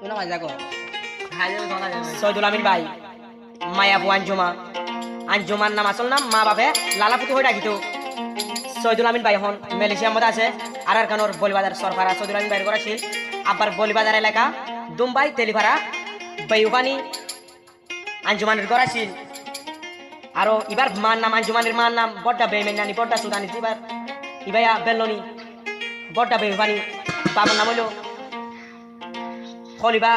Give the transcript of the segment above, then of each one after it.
কোন মাঝে দেখো সৈদুল আমিন ভাই মায়াবু আঞ্জুমা আঞ্জুমার নাম আসল নাম মা বাপে লালা পুতু হয়ে ডাকিত সৈদুল আমিন ভাই এখন মালয়েশিয়ার মধ্যে আছে আর কানোর বলিবাজার সরকার সৈদুল আমিন ভাইয়ের করা ছিল আবার বলিবাজার এলাকা দুম্বাই তেলিপাড়া বাইউবানি আঞ্জুমানের করা ছিল আরো এবার মার নাম আঞ্জুমানের মার নাম বড্ডা বেমেনানি বড্ডা সুদানি এবার ইবাইয়া বেলনি বড্ডা বেউবানি বাবার নাম হইল খলিবা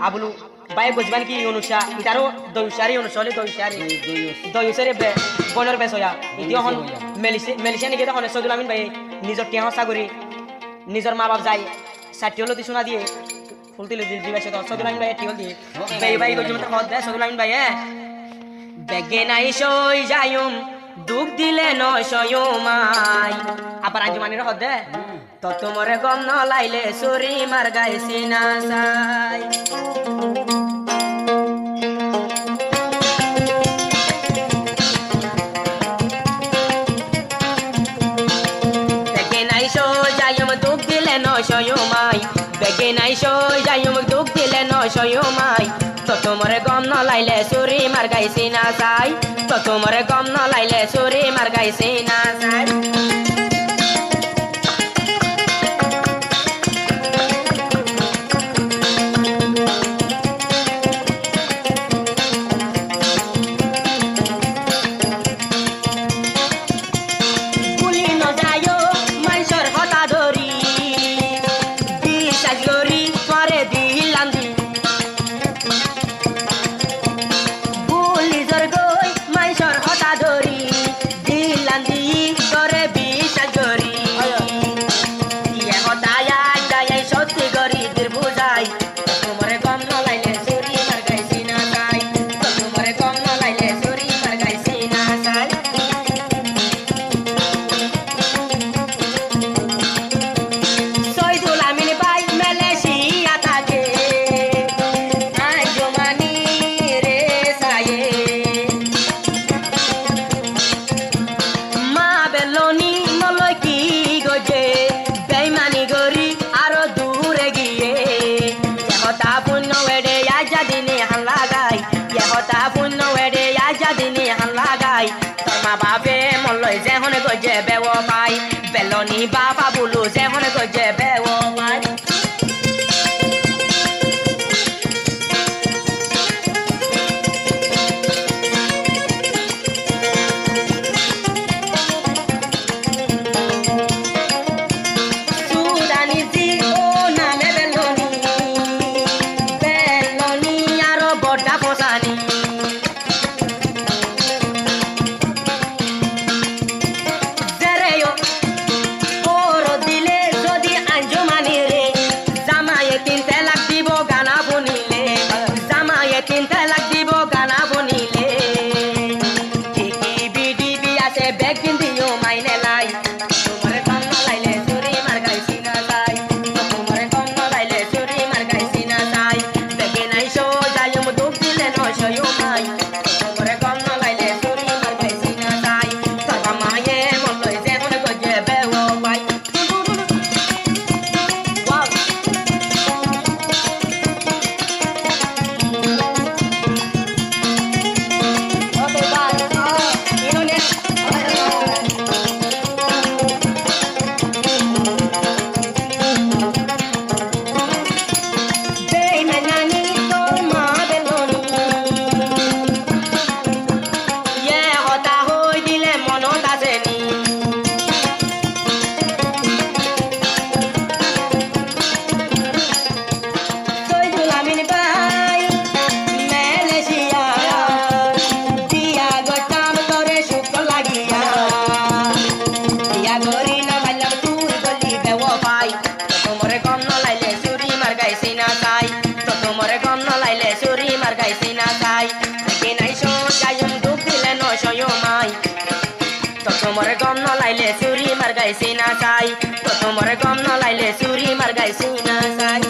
আবুলু বাই বুঝবান কি অনুষা ইতারও দইসারি অনুসলে দইসারি বনর বেশ হইয়া ইতি এখন মেলিশিয়া নিকে তখন সৈদুল আমিন ভাই নিজর টিয়া হসা করি নিজর মা বাপ যায় ষাটি হলতি সোনা দিয়ে ফুল তুলে দিবে সৈদুল আমিন ভাই টিহল দিয়ে বাই বাই গজম হদ দেয় সৈদুল আমিন ভাই বেগে নাই সই যায়ুম দুঃখ দিলে নয় সয়মাই আবার আঞ্জুমানির হদ দেয় তো তোমারে গম ন লাইলে সুরি মার গাইছি না সাই বেগে নাই সই যায়ুম দুঃখ দিলে নয় সয়মাই বেগে নাই সই যায়ুম দুঃখ দিলে নয় সয়মাই তো তোমারে গম ন লাইলে সুরি মার গাইছি না সাই তো তোমারে গম ন লাইলে সুরি মার গাইছি না সাই বেলনি বাবা বলো যেমন গজে বেও মাই সুদানি জি ও নামে বেলনি আর বড়া পোসানি তোমারে গম ন লাইলে চুরি মার গাইছি না চাই তো তোমারে গম ন লাইলে চুরি মার গাইছি না চাই